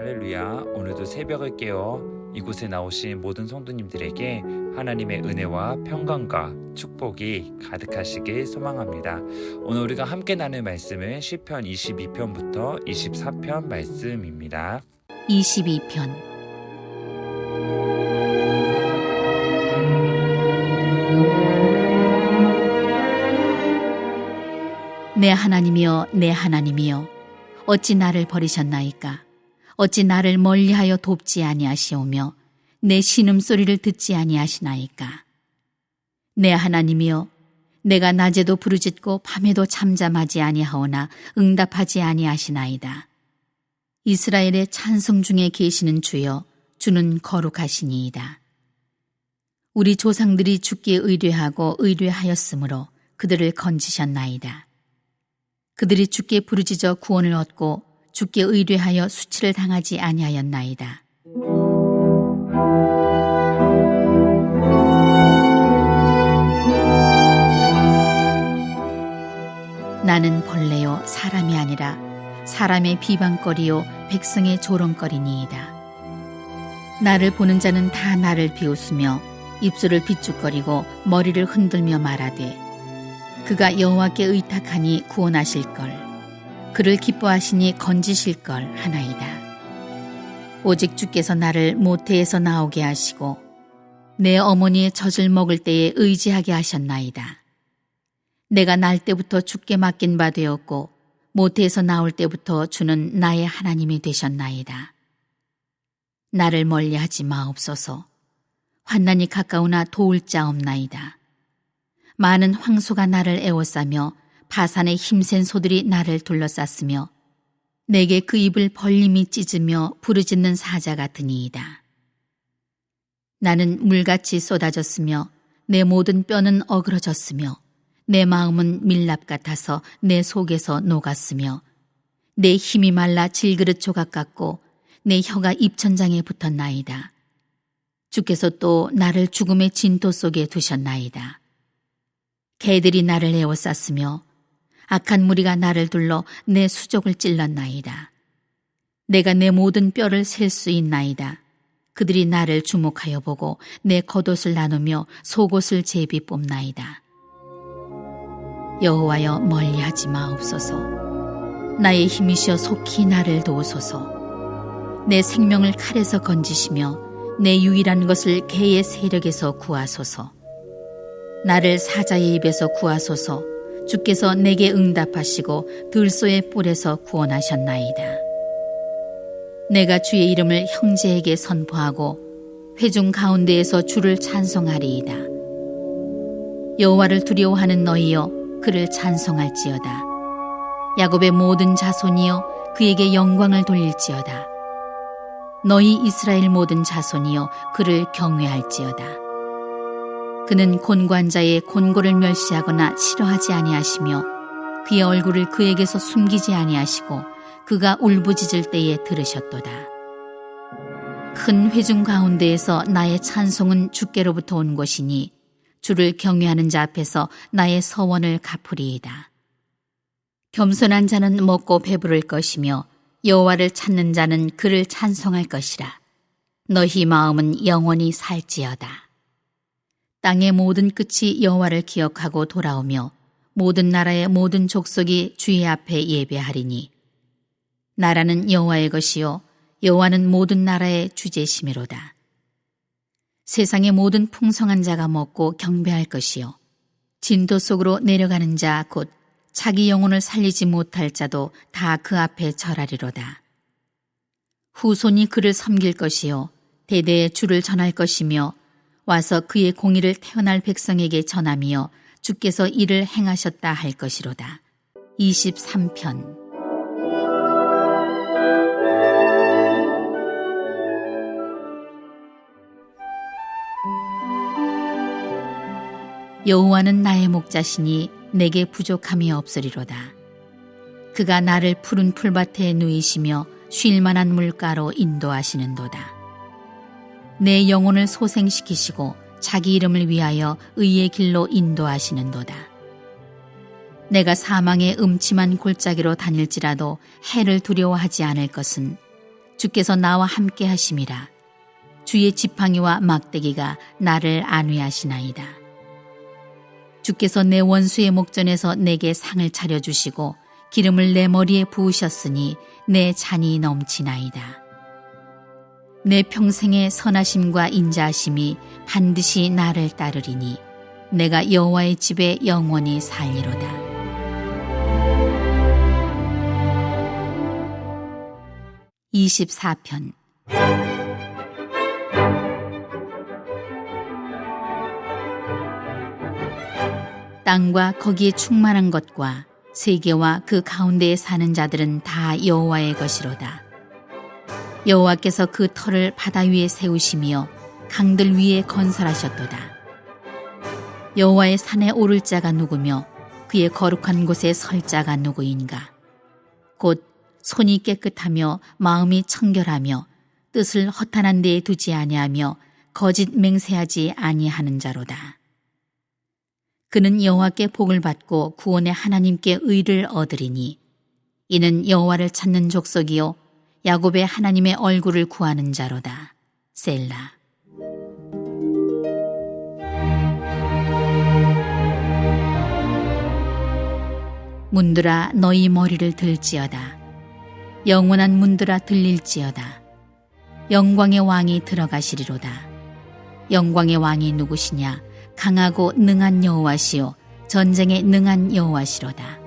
할렐루야. 오늘도 새벽을 깨어 이곳에 나오신 모든 성도님들에게 하나님의 은혜와 평강과 축복이 가득하시길 소망합니다. 오늘 우리가 함께 나눌 말씀은 시편 22편부터 24편 말씀입니다. 22편. 내 하나님이여, 내 하나님이여, 어찌 나를 버리셨나이까? 어찌 나를 멀리하여 돕지 아니하시오며 내 신음소리를 듣지 아니하시나이까? 내 하나님이여, 내가 낮에도 부르짖고 밤에도 잠잠하지 아니하오나 응답하지 아니하시나이다. 이스라엘의 찬송 중에 계시는 주여, 주는 거룩하시니이다. 우리 조상들이 주께 의뢰하고 의뢰하였으므로 그들을 건지셨나이다. 그들이 주께 부르짖어 구원을 얻고 주께 의뢰하여 수치를 당하지 아니하였나이다. 나는 벌레요 사람이 아니라 사람의 비방거리요 백성의 조롱거리니이다. 나를 보는 자는 다 나를 비웃으며 입술을 비축거리고 머리를 흔들며 말하되 그가 여호와께 의탁하니 구원하실걸, 그를 기뻐하시니 건지실걸 하나이다. 오직 주께서 나를 모태에서 나오게 하시고 내 어머니의 젖을 먹을 때에 의지하게 하셨나이다. 내가 날 때부터 주께 맡긴 바 되었고 모태에서 나올 때부터 주는 나의 하나님이 되셨나이다. 나를 멀리하지 마옵소서. 환난이 가까우나 도울 자 없나이다. 많은 황소가 나를 에워싸며 바산의 힘센 소들이 나를 둘러쌌으며 내게 그 입을 벌림이 찢으며 부르짖는 사자 같으니이다. 나는 물같이 쏟아졌으며 내 모든 뼈는 어그러졌으며 내 마음은 밀랍 같아서 내 속에서 녹았으며 내 힘이 말라 질그릇 조각 같고 내 혀가 입천장에 붙었나이다. 주께서 또 나를 죽음의 진토 속에 두셨나이다. 개들이 나를 에워쌌으며 악한 무리가 나를 둘러 내 수족을 찔렀나이다. 내가 내 모든 뼈를 셀 수 있나이다. 그들이 나를 주목하여 보고 내 겉옷을 나누며 속옷을 제비 뽑나이다. 여호와여, 멀리하지 마옵소서. 나의 힘이시여 속히 나를 도우소서. 내 생명을 칼에서 건지시며 내 유일한 것을 개의 세력에서 구하소서. 나를 사자의 입에서 구하소서. 주께서 내게 응답하시고 들소의 뿔에서 구원하셨나이다. 내가 주의 이름을 형제에게 선포하고 회중 가운데에서 주를 찬송하리이다. 여호와를 두려워하는 너희여, 그를 찬송할지어다. 야곱의 모든 자손이여, 그에게 영광을 돌릴지어다. 너희 이스라엘 모든 자손이여, 그를 경외할지어다. 그는 곤고한자의 곤고를 멸시하거나 싫어하지 아니하시며 그의 얼굴을 그에게서 숨기지 아니하시고 그가 울부짖을 때에 들으셨도다. 큰 회중 가운데에서 나의 찬송은 주께로부터 온 것이니 주를 경외하는 자 앞에서 나의 서원을 갚으리이다. 겸손한 자는 먹고 배부를 것이며 여호와를 찾는 자는 그를 찬송할 것이라. 너희 마음은 영원히 살지어다. 땅의 모든 끝이 여호와를 기억하고 돌아오며 모든 나라의 모든 족속이 주의 앞에 예배하리니 나라는 여호와의 것이요 여호와는 모든 나라의 주제심이로다. 세상의 모든 풍성한 자가 먹고 경배할 것이요 진도 속으로 내려가는 자 곧 자기 영혼을 살리지 못할 자도 다 그 앞에 절하리로다. 후손이 그를 섬길 것이요 대대에 주를 전할 것이며 와서 그의 공의를 태어날 백성에게 전하며 주께서 이를 행하셨다 할 것이로다. 23편. 여호와는 나의 목자시니 내게 부족함이 없으리로다. 그가 나를 푸른 풀밭에 누이시며 쉴 만한 물가로 인도하시는도다. 내 영혼을 소생시키시고 자기 이름을 위하여 의의 길로 인도하시는도다. 내가 사망의 음침한 골짜기로 다닐지라도 해를 두려워하지 않을 것은 주께서 나와 함께 하심이라. 주의 지팡이와 막대기가 나를 안위하시나이다. 주께서 내 원수의 목전에서 내게 상을 차려주시고 기름을 내 머리에 부으셨으니 내 잔이 넘치나이다. 내 평생의 선하심과 인자하심이 반드시 나를 따르리니 내가 여호와의 집에 영원히 살리로다. (24편) 땅과 거기에 충만한 것과 세계와 그 가운데에 사는 자들은 다 여호와의 것이로다. 여호와께서 그 터를 바다 위에 세우시며 강들 위에 건설하셨도다. 여호와의 산에 오를 자가 누구며 그의 거룩한 곳에 설 자가 누구인가? 곧 손이 깨끗하며 마음이 청결하며 뜻을 허탄한 데에 두지 아니하며 거짓 맹세하지 아니하는 자로다. 그는 여호와께 복을 받고 구원의 하나님께 의를 얻으리니 이는 여호와를 찾는 족속이요 야곱의 하나님의 얼굴을 구하는 자로다. 셀라. 문들아 너희 머리를 들지어다. 영원한 문들아 들릴지어다. 영광의 왕이 들어가시리로다. 영광의 왕이 누구시냐? 강하고 능한 여호와시요 전쟁에 능한 여호와시로다.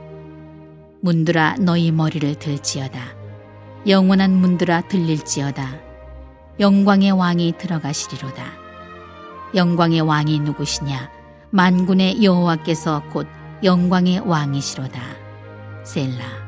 문들아 너희 머리를 들지어다. 영원한 문들아 들릴지어다. 영광의 왕이 들어가시리로다. 영광의 왕이 누구시냐? 만군의 여호와께서 곧 영광의 왕이시로다. 셀라.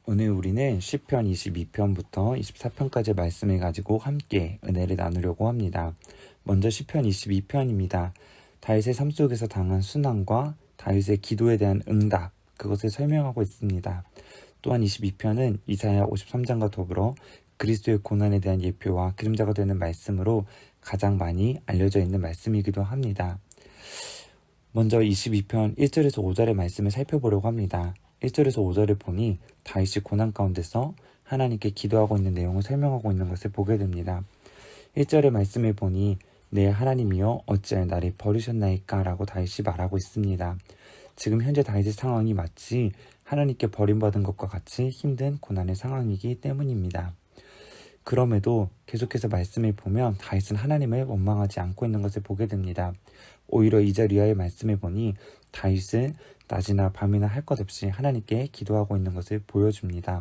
오늘 우리는 시편 22편부터 24편까지의 말씀을 가지고 함께 은혜를 나누려고 합니다. 먼저 시편 22편입니다. 다윗의 삶 속에서 당한 순환과 다윗의 기도에 대한 응답, 그것을 설명하고 있습니다. 또한 22편은 이사야 53장과 더불어 그리스도의 고난에 대한 예표와 그림자가 되는 말씀으로 가장 많이 알려져 있는 말씀이기도 합니다. 먼저 22편 1절에서 5절의 말씀을 살펴보려고 합니다. 1절에서 5절을 보니 다윗이 고난 가운데서 하나님께 기도하고 있는 내용을 설명하고 있는 것을 보게 됩니다. 1절의 말씀을 보니 내 하나님이여 어찌하여 나를 버리셨나이까 라고 다윗이 말하고 있습니다. 지금 현재 다윗의 상황이 마치 하나님께 버림받은 것과 같이 힘든 고난의 상황이기 때문입니다. 그럼에도 계속해서 말씀을 보면 다윗은 하나님을 원망하지 않고 있는 것을 보게 됩니다. 오히려 2절 이하의 말씀을 보니 다윗은 낮이나 밤이나 할 것 없이 하나님께 기도하고 있는 것을 보여줍니다.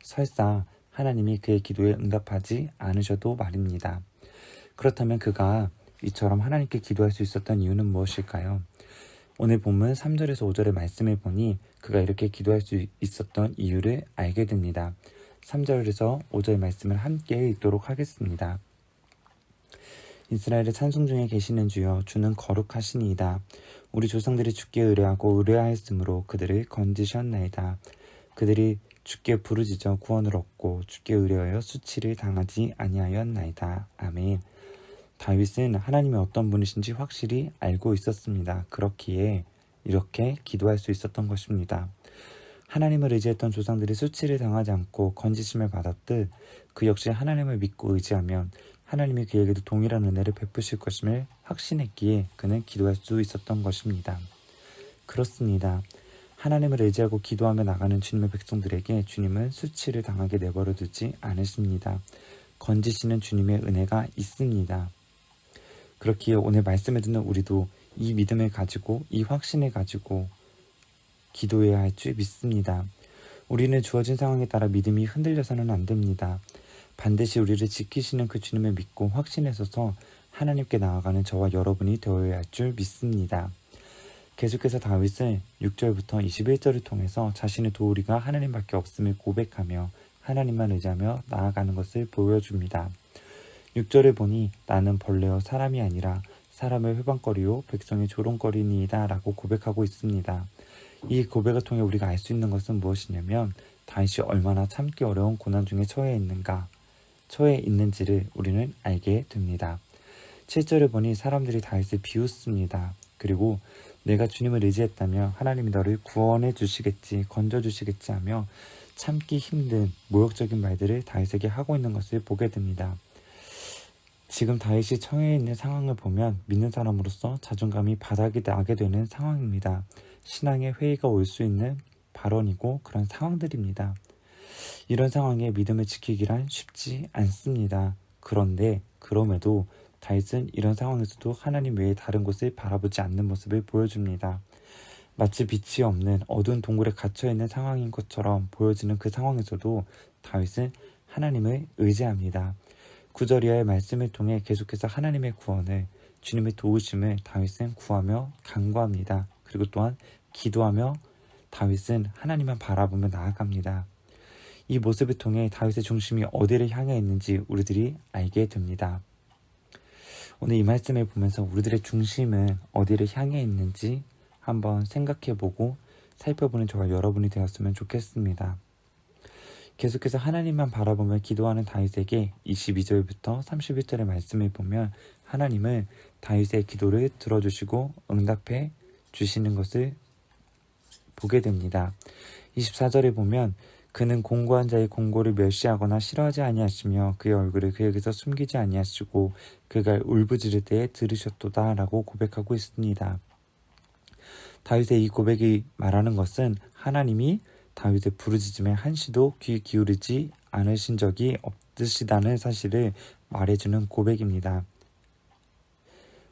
설사 하나님이 그의 기도에 응답하지 않으셔도 말입니다. 그렇다면 그가 이처럼 하나님께 기도할 수 있었던 이유는 무엇일까요? 오늘 본문 3절에서 5절의 말씀을 보니 그가 이렇게 기도할 수 있었던 이유를 알게 됩니다. 3절에서 5절 말씀을 함께 읽도록 하겠습니다. 이스라엘의 찬송 중에 계시는 주여 주는 거룩하시니이다. 우리 조상들이 주께 의뢰하고 의뢰하였으므로 그들을 건지셨나이다. 그들이 주께 부르짖어 구원을 얻고 주께 의뢰하여 수치를 당하지 아니하였나이다. 아멘. 다윗은 하나님이 어떤 분이신지 확실히 알고 있었습니다. 그렇기에 이렇게 기도할 수 있었던 것입니다. 하나님을 의지했던 조상들이 수치를 당하지 않고 건지심을 받았듯 그 역시 하나님을 믿고 의지하면 하나님이 그에게도 동일한 은혜를 베푸실 것임을 확신했기에 그는 기도할 수 있었던 것입니다. 그렇습니다. 하나님을 의지하고 기도하며 나가는 주님의 백성들에게 주님은 수치를 당하게 내버려 두지 않으십니다. 건지시는 주님의 은혜가 있습니다. 그렇기에 오늘 말씀을 듣는 우리도 이 믿음을 가지고 이 확신을 가지고 기도해야 할 줄 믿습니다. 우리는 주어진 상황에 따라 믿음이 흔들려서는 안 됩니다. 반드시 우리를 지키시는 그 주님을 믿고 확신에 서서 하나님께 나아가는 저와 여러분이 되어야 할 줄 믿습니다. 계속해서 다윗은 6절부터 21절을 통해서 자신의 도우리가 하나님밖에 없음을 고백하며 하나님만 의지하며 나아가는 것을 보여줍니다. 6절을 보니 나는 벌레요 사람이 아니라 사람의 회방거리요 백성의 조롱거리니이다 라고 고백하고 있습니다. 이 고백을 통해 우리가 알 수 있는 것은 무엇이냐면 다윗이 얼마나 참기 어려운 고난 중에 처해 있는지를 우리는 알게 됩니다. 7절을 보니 사람들이 다윗을 비웃습니다. 그리고 내가 주님을 의지했다며 하나님이 너를 구원해 주시겠지, 건져 주시겠지 하며 참기 힘든 모욕적인 말들을 다윗에게 하고 있는 것을 보게 됩니다. 지금 다윗이 처해 있는 상황을 보면 믿는 사람으로서 자존감이 바닥이 나게 되는 상황입니다. 신앙의 회의가 올 수 있는 발언이고 그런 상황들입니다. 이런 상황에 믿음을 지키기란 쉽지 않습니다. 그럼에도 다윗은 이런 상황에서도 하나님 외에 다른 곳을 바라보지 않는 모습을 보여줍니다. 마치 빛이 없는 어두운 동굴에 갇혀있는 상황인 것처럼 보여지는 그 상황에서도 다윗은 하나님을 의지합니다. 9절 이하의 말씀을 통해 계속해서 하나님의 구원을, 주님의 도우심을 다윗은 구하며 간구합니다. 그리고 또한 기도하며 다윗은 하나님만 바라보며 나아갑니다. 이 모습을 통해 다윗의 중심이 어디를 향해 있는지 우리들이 알게 됩니다. 오늘 이 말씀을 보면서 우리들의 중심은 어디를 향해 있는지 한번 생각해보고 살펴보는 저와 여러분이 되었으면 좋겠습니다. 계속해서 하나님만 바라보며 기도하는 다윗에게 22절부터 31절의 말씀을 보면 하나님은 다윗의 기도를 들어주시고 응답해 주시는 것을 보게 됩니다. 24절에 보면 그는 공고한 자의 공고를 멸시하거나 싫어하지 아니하시며 그의 얼굴을 그에게서 숨기지 아니하시고 그가 울부짖을 때에 들으셨도다 라고 고백하고 있습니다. 다윗의 이 고백이 말하는 것은 하나님이 다윗의 부르짖음에 한시도 귀 기울이지 않으신 적이 없으시다는 사실을 말해주는 고백입니다.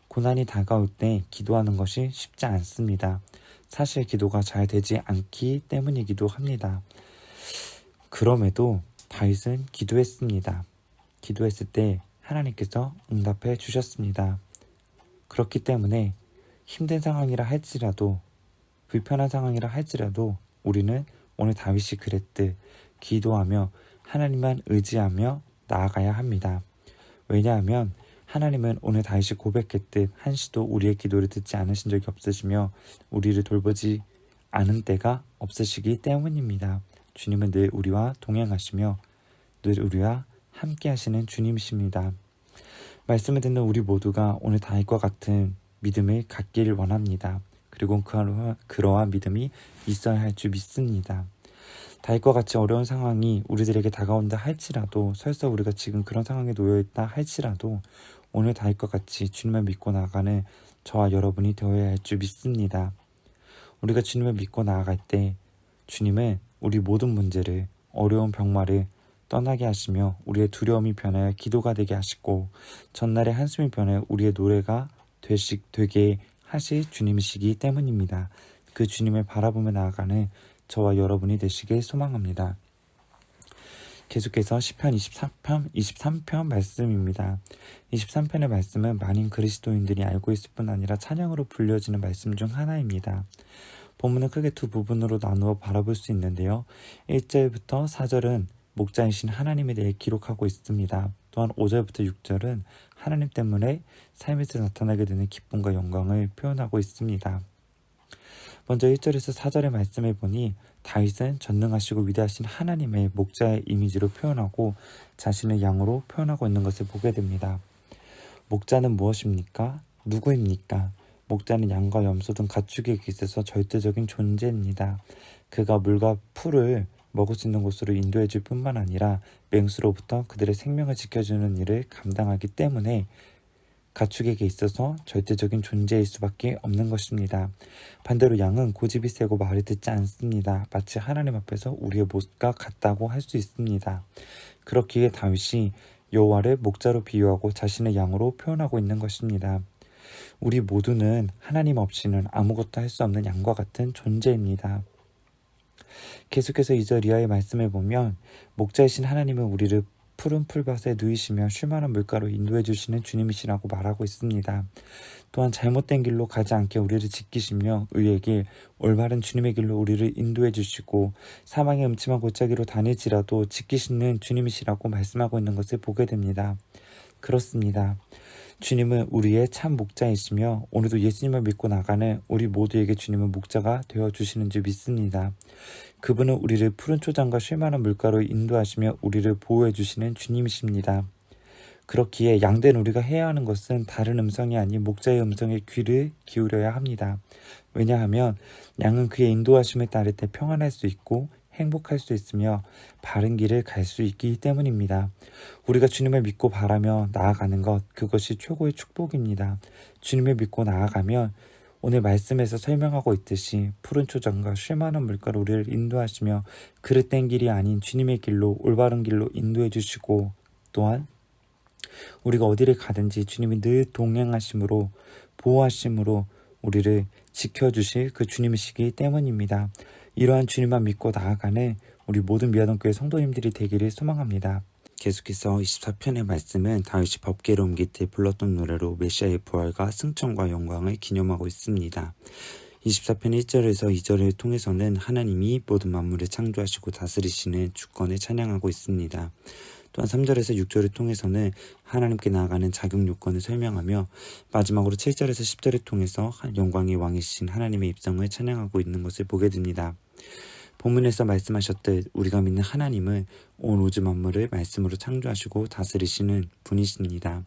고난이 다가올 때 기도하는 것이 쉽지 않습니다. 사실 기도가 잘 되지 않기 때문이기도 합니다. 그럼에도 다윗은 기도했습니다. 기도했을 때 하나님께서 응답해 주셨습니다. 그렇기 때문에 힘든 상황이라 할지라도 불편한 상황이라 할지라도 우리는 오늘 다윗이 그랬듯 기도하며 하나님만 의지하며 나아가야 합니다. 왜냐하면 하나님은 오늘 다윗이 고백했듯 한시도 우리의 기도를 듣지 않으신 적이 없으시며 우리를 돌보지 않은 때가 없으시기 때문입니다. 주님은 늘 우리와 동행하시며 늘 우리와 함께 하시는 주님이십니다. 말씀을 듣는 우리 모두가 오늘 다윗과 같은 믿음을 갖기를 원합니다. 그리고 그러한 믿음이 있어야 할 줄 믿습니다. 다윗과 같이 어려운 상황이 우리들에게 다가온다 할지라도 설사 우리가 지금 그런 상황에 놓여있다 할지라도 오늘 다윗과 같이 주님을 믿고 나아가는 저와 여러분이 되어야 할 줄 믿습니다. 우리가 주님을 믿고 나아갈 때 주님은 우리 모든 문제를, 어려운 병마를 떠나게 하시며 우리의 두려움이 변하여 기도가 되게 하시고 전날의 한숨이 변하여 우리의 노래가 되게 하실 주님이시기 때문입니다. 그 주님을 바라보며 나아가는 저와 여러분이 되시길 소망합니다. 계속해서 시편 23편 말씀입니다. 23편의 말씀은 많은 그리스도인들이 알고 있을 뿐 아니라 찬양으로 불려지는 말씀 중 하나입니다. 본문은 크게 두 부분으로 나누어 바라볼 수 있는데요. 1절부터 4절은 목자이신 하나님에 대해 기록하고 있습니다. 또한 5절부터 6절은 하나님 때문에 삶에서 나타나게 되는 기쁨과 영광을 표현하고 있습니다. 먼저 1절에서 4절의 말씀을 보니 다윗은 전능하시고 위대하신 하나님의 목자의 이미지로 표현하고 자신의 양으로 표현하고 있는 것을 보게 됩니다. 목자는 무엇입니까? 누구입니까? 목자는 양과 염소 등 가축에게 있어서 절대적인 존재입니다. 그가 물과 풀을 먹을 수 있는 곳으로 인도해 줄 뿐만 아니라 맹수로부터 그들의 생명을 지켜주는 일을 감당하기 때문에 가축에게 있어서 절대적인 존재일 수밖에 없는 것입니다. 반대로 양은 고집이 세고 말을 듣지 않습니다. 마치 하나님 앞에서 우리의 못과 같다고 할 수 있습니다. 그렇기에 다윗이 여호와를 목자로 비유하고 자신의 양으로 표현하고 있는 것입니다. 우리 모두는 하나님 없이는 아무것도 할 수 없는 양과 같은 존재입니다. 계속해서 2절 이하의 말씀을 보면 목자이신 하나님은 우리를 푸른 풀밭에 누이시며 쉴만한 물가로 인도해 주시는 주님이시라고 말하고 있습니다. 또한 잘못된 길로 가지 않게 우리를 지키시며 의의 길, 올바른 주님의 길로 우리를 인도해 주시고 사망의 음침한 골짜기로 다닐지라도 지키시는 주님이시라고 말씀하고 있는 것을 보게 됩니다. 그렇습니다. 주님은 우리의 참 목자이시며 오늘도 예수님을 믿고 나가는 우리 모두에게 주님은 목자가 되어주시는 줄 믿습니다. 그분은 우리를 푸른 초장과 쉴만한 물가로 인도하시며 우리를 보호해 주시는 주님이십니다. 그렇기에 양된 우리가 해야 하는 것은 다른 음성이 아닌 목자의 음성에 귀를 기울여야 합니다. 왜냐하면 양은 그의 인도하심에 따를 때 평안할 수 있고 행복할 수 있으며 바른 길을 갈 수 있기 때문입니다. 우리가 주님을 믿고 바라며 나아가는 것, 그것이 최고의 축복입니다. 주님을 믿고 나아가면 오늘 말씀에서 설명하고 있듯이 푸른 초장과 쉴만한 물가로 우리를 인도하시며 그릇된 길이 아닌 주님의 길로, 올바른 길로 인도해 주시고, 또한 우리가 어디를 가든지 주님이 늘 동행하심으로, 보호하심으로 우리를 지켜주실 그 주님이시기 때문입니다. 이러한 주님만 믿고 나아가는 우리 모든 미아동교회 성도님들이 되기를 소망합니다. 계속해서 24편의 말씀은 다윗이 법궤를 옮길 때 불렀던 노래로 메시아의 부활과 승천과 영광을 기념하고 있습니다. 24편 1절에서 2절을 통해서는 하나님이 모든 만물을 창조하시고 다스리시는 주권을 찬양하고 있습니다. 또한 3절에서 6절을 통해서는 하나님께 나아가는 자격 요건을 설명하며 마지막으로 7절에서 10절을 통해서 영광의 왕이신 하나님의 입성을 찬양하고 있는 것을 보게 됩니다. 본문에서 말씀하셨듯 우리가 믿는 하나님은 온 우주 만물을 말씀으로 창조하시고 다스리시는 분이십니다.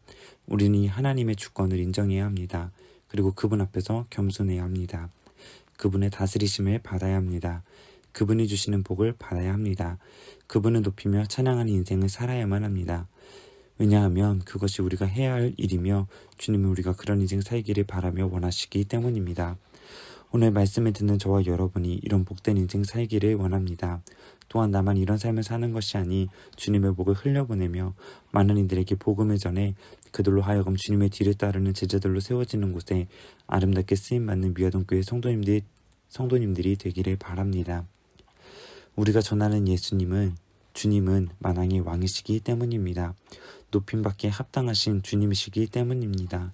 우리는 이 하나님의 주권을 인정해야 합니다. 그리고 그분 앞에서 겸손해야 합니다. 그분의 다스리심을 받아야 합니다. 그분이 주시는 복을 받아야 합니다. 그분을 높이며 찬양하는 인생을 살아야만 합니다. 왜냐하면 그것이 우리가 해야 할 일이며 주님은 우리가 그런 인생 살기를 바라며 원하시기 때문입니다. 오늘 말씀을 듣는 저와 여러분이 이런 복된 인생 살기를 원합니다. 또한 나만 이런 삶을 사는 것이 아닌 주님의 복을 흘려보내며 많은 이들에게 복음을 전해 그들로 하여금 주님의 뒤를 따르는 제자들로 세워지는 곳에 아름답게 쓰임받는 미아동교회 성도님들이 되기를 바랍니다. 우리가 전하는 주님은 만왕의 왕이시기 때문입니다. 높임받기에 합당하신 주님이시기 때문입니다.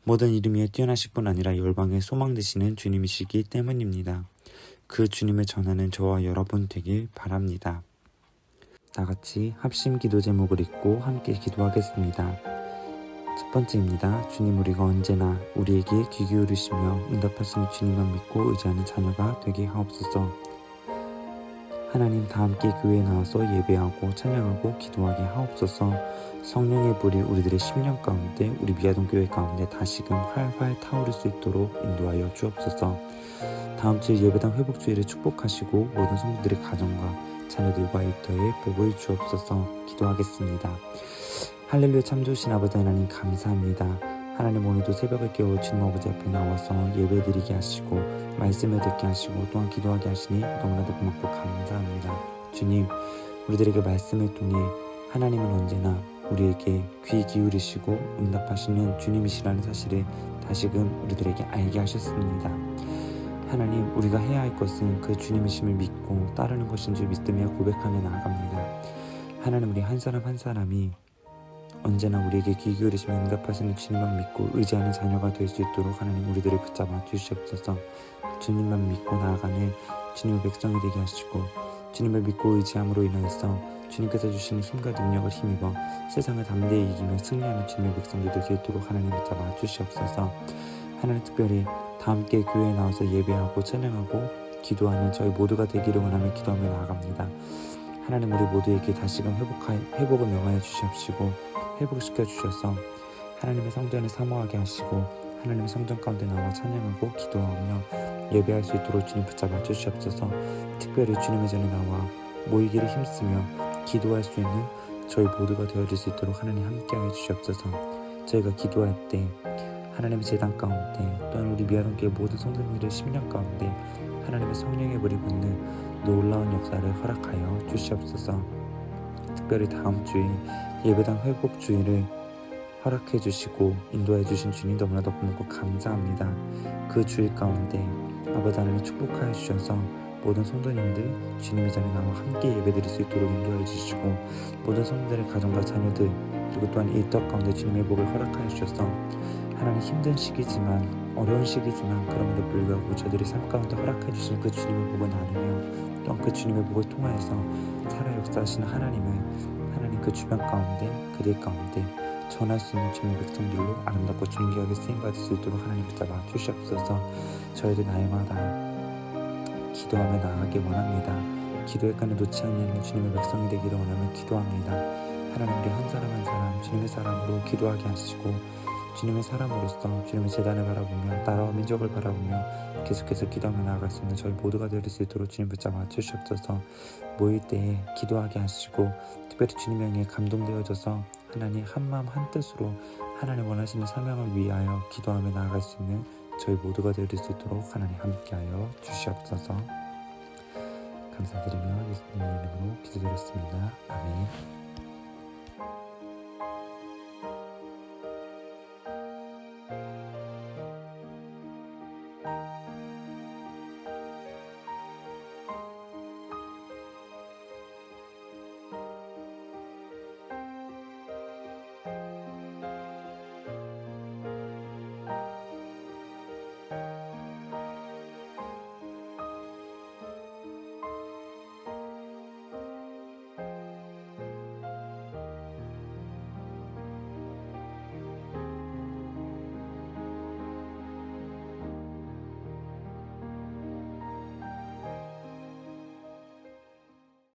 모든 이름 위에 뛰어나실 뿐 아니라 열방의 소망 되시는 주님이시기 때문입니다. 그 주님을 전하는 저와 여러분 되길 바랍니다. 다같이 합심 기도 제목을 읽고 함께 기도하겠습니다. 첫 번째입니다. 주님, 우리가 언제나 우리에게 귀 기울이시며 응답하시는 주님만 믿고 의지하는 자녀가 되게 하옵소서. 하나님, 다 함께 교회에 나와서 예배하고 찬양하고 기도하게 하옵소서. 성령의 불이 우리들의 심령 가운데, 우리 미아동교회 가운데 다시금 활활 타오를 수 있도록 인도하여 주옵소서. 다음 주 예배당 회복주의를 축복하시고 모든 성도들의 가정과 자녀들과 일터에 복을 주옵소서. 기도하겠습니다. 할렐루야. 참 좋으신 아버지 하나님, 감사합니다. 하나님, 오늘도 새벽을 깨워 주님 아버지 앞에 나와서 예배드리게 하시고 말씀을 듣게 하시고 또한 기도하게 하시니 너무나도 고맙고 감사합니다. 주님, 우리들에게 말씀을 통해 하나님은 언제나 우리에게 귀 기울이시고 응답하시는 주님이시라는 사실을 다시금 우리들에게 알게 하셨습니다. 하나님, 우리가 해야 할 것은 그 주님이심을 믿고 따르는 것인 줄 믿으며 고백하며 나아갑니다. 하나님, 우리 한 사람 한 사람이 언제나 우리에게 귀 기울이시며 응답하시는 주님만 믿고 의지하는 자녀가 될 수 있도록 하나님 우리들을 붙잡아 주시옵소서. 주님만 믿고 나아가는 주님의 백성이 되게 하시고 주님을 믿고 의지함으로 인하여서 주님께서 주시는 힘과 능력을 힘입어 세상을 담대히 이기며 승리하는 주님의 백성들 될 수 있도록 하나님 붙잡아 주시옵소서. 하나님, 특별히 다 함께 교회에 나와서 예배하고 찬양하고 기도하는 저희 모두가 되기를 원하며 기도하며 나아갑니다. 하나님, 우리 모두에게 다시금 회복을 명하여 주시옵시고 회복시켜 주셔서 하나님의 성전을 사모하게 하시고 하나님의 성전 가운데 나와 찬양하고 기도하며 예배할 수 있도록 주님 붙잡아 주시옵소서. 특별히 주님의 전에 나와 모이기를 힘쓰며 기도할 수 있는 저희 모두가 되어줄 수 있도록 하나님 함께하여 주시옵소서. 저희가 기도할 때 하나님의 제단 가운데 또한 우리 미아동교회 모든 성도님들의 심령 가운데 하나님의 성령의 불이 붙는 놀라운 역사를 허락하여 주시옵소서. 특별히 다음 주에 예배당 회복 주의를 허락해 주시고 인도해 주신 주님 너무나도 고맙고 감사합니다. 그 주일 가운데 아버지 하나님 축복하여 주셔서 모든 성도님들 주님의 자리에 나와 함께 예배드릴 수 있도록 인도해 주시고 모든 성도들의 가정과 자녀들 그리고 또한 이 떡 가운데 주님의 복을 허락하여 주셔서 하나님 힘든 시기지만 어려운 시기지만 그럼에도 불구하고 저들의 삶 가운데 허락해 주신 그 주님의 복을 나누며 또한 그 주님의 복을 통하여서 살아 역사하시는 하나님 그 주변 가운데 그들 가운데 전할 수 있는 주님의 백성들로 아름답고 존귀하게 쓰임받을 수 있도록 하나님 붙잡아 주시옵소서. 저희들 날마다 기도하며 나아가기 원합니다. 기도의 끈을 놓지 않는 주님의 백성이 되기를 원하며 기도합니다. 하나님 우리 한 사람 한 사람 주님의 사람으로 기도하게 하시고 주님의 사람으로서 주님의 재단을 바라보며 나라와 민족을 바라보며 계속해서 기도하며 나아갈 수 있는 저희 모두가 될 수 있도록 주님 붙잡아 주시옵소서. 모일 때에 기도하게 하시고 특별히 주님의 영에 감동되어져서 하나님 한마음 한뜻으로 하나님 원하시는 사명을 위하여 기도하며 나아갈 수 있는 저희 모두가 될 수 있도록 하나님 함께하여 주시옵소서. 감사드리며 예수님의 이름으로 기도드렸습니다. 아멘.